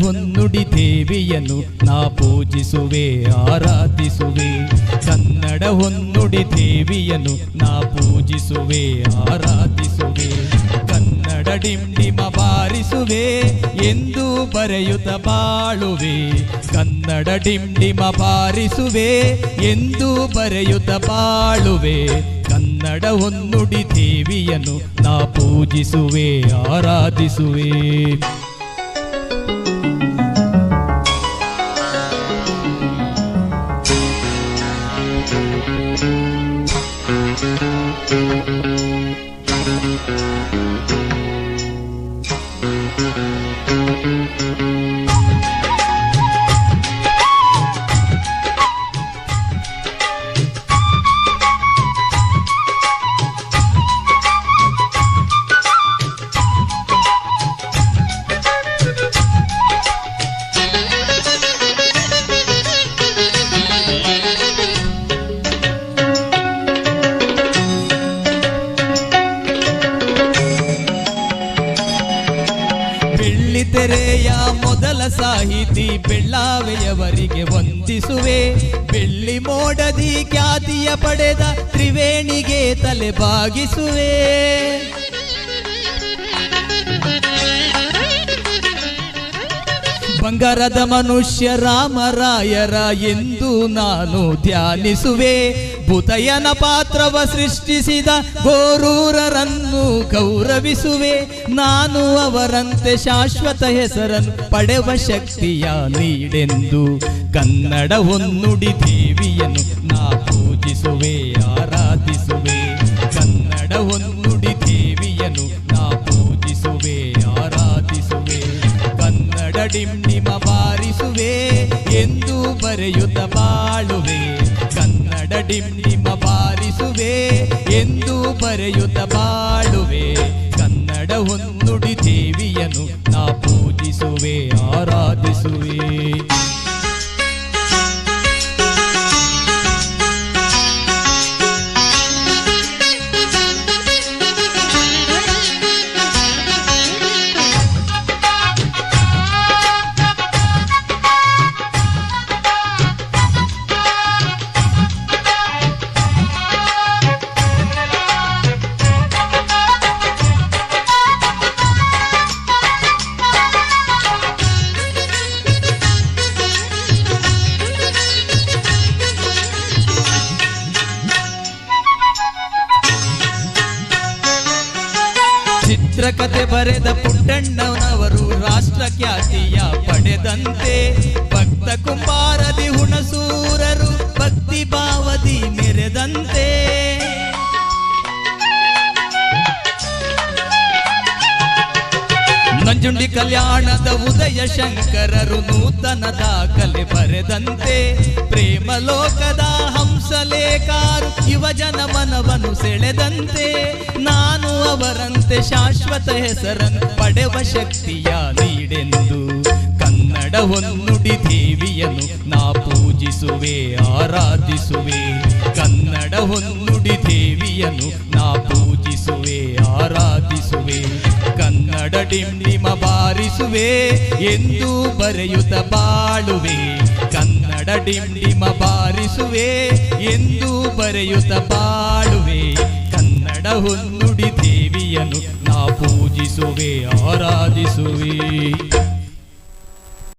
ಹೊನ್ನುಡಿ ದೇವಿಯನ್ನು ನಾ ಪೂಜಿಸುವೆ ಆರಾಧಿಸುವೆ. ಕನ್ನಡ ಹೊನ್ನುಡಿ ದೇವಿಯನ್ನು ನಾ ಪೂಜಿಸುವೆ ಆರಾಧಿಸುವೆ. ಕನ್ನಡ ಡಿಂಡಿಮ ಬಾರಿಸುವೆ ಎಂದು ಬರೆಯುತ್ತ ಬಾಳುವೆ. ಕನ್ನಡ ಡಿಂಡಿಮ ಬಾರಿಸುವೆ ಎಂದು ಬರೆಯುತ್ತ ಬಾಳುವೆ. ಕನ್ನಡ ಹೊನ್ನುಡಿ ದೇವಿಯನ್ನು ನಾ ಪೂಜಿಸುವೆ ಆರಾಧಿಸುವೆ. ತೆರೆಯ ಮೊದಲ ಸಾಹಿತಿ ಬೆಳ್ಳಾವೆಯವರಿಗೆ ವಂದಿಸುವೆ. ಬೆಳ್ಳಿ ಮೋಡದಿ ಖ್ಯಾತಿಯ ಪಡೆದ ತ್ರಿವೇಣಿಗೆ ತಲೆ ಬಾಗಿಸುವೆ. ಬಂಗಾರದ ಮನುಷ್ಯ ರಾಮರಾಯರ ಎಂದು ನಾನು ಧ್ಯಾನಿಸುವೆ. ಭೂತಯ್ಯನ ಪಾತ್ರವ ಸೃಷ್ಟಿಸಿದ ಗೋರೂರರನ್ನು ಗೌರವಿಸುವೆ. ನಾನು ಅವರಂತೆ ಶಾಶ್ವತ ಹೆಸರನ್ನು ಪಡೆವ ಶಕ್ತಿಯ ನೀಡೆಂದು ಕನ್ನಡ ಹೊನ್ನುಡಿ ದೇವಿಯನ್ನು ನಾ ಪೂಜಿಸುವೆ ಆರಾಧಿಸುವೆ. ಕನ್ನಡ ಹೊನ್ನುಡಿ ದೇವಿಯನ್ನು ನಾ ಪೂಜಿಸುವೆ ಆರಾಧಿಸುವೆ. ಕನ್ನಡ ಡಿಂಡಿಮ ಬಾರಿಸುವೆ ಎಂದು ಬರೆಯುತ್ತ ಬಾಳುವೆ. ಕನ್ನಡ ಡಿಂಡಿಮ ಬಾರಿಸುವೆ ಎಂದು ಬರೆಯುತ್ತ ಬಾಳುವೆ. ಕನ್ನಡ ಹೊನ್ನುಡಿ ದೇವಿಯನ್ನು ನಾ ಪೂಜಿಸುವೆ ಆರಾಧಿಸುವೆ. ಚಿತ್ರಕಥೆ ಬರೆದ ಪುಟ್ಟಣ್ಣನವರು ರಾಷ್ಟ್ರ ಖ್ಯಾತಿಯ ಪಡೆದಂತೆ. ಭಕ್ತ ಕುಂಬಾರದಿ ಹುಣಸೂರರು ಭಕ್ತಿ ಭಾವದಿ ಮೆರೆದಂತೆ. ನಂಜುಂಡಿ ಕಲ್ಯಾಣದ ಉದಯ ಶಂಕರರು ನೂತನ ದಾಖಲೆ ಬರೆದಂತೆ. ಪ್ರೇಮ ಲೋಕದ ಹಂಸಲೇಖರು ಯುವಜನ ಮನವನ್ನು ಸೆಳೆದಂತೆ. ನಾನು ಅವರಂತೆ ಶಾಶ್ವತ ಹೆಸರನ್ನು ಪಡೆವ ಶಕ್ತಿಯ ನೀಡೆಂದು ಕನ್ನಡ ಹೊನ್ನುಡಿ ದೇವಿಯನ್ನು ನಾ ಪೂಜಿಸುವೆ ಆರಾಧಿಸುವೆ. ಕನ್ನಡ ಹೊನ್ನುಡಿ ದೇವಿಯನ್ನು ನಾ ಪೂಜಿಸುವೆ ಆರಾಧಿಸುವೆ. ಕನ್ನಡ ಡಿಂಡಿಮ ಬಾರಿಸುವೆ ಎಂದು ಬರೆಯುತ್ತ ಬಾಳುವೆ. ಕನ್ನಡ ಡಿಂಡಿಮ ಬಾರಿಸುವೆ ಎಂದು ಬರೆಯುತ್ತ ಬಾಳುವೆ. ಕನ್ನಡ ಹೊನ್ನುಡಿ ದೇವಿಯನ್ನು ನಾ ಪೂಜಿಸುವೆ ಆರಾಧಿಸುವೆ.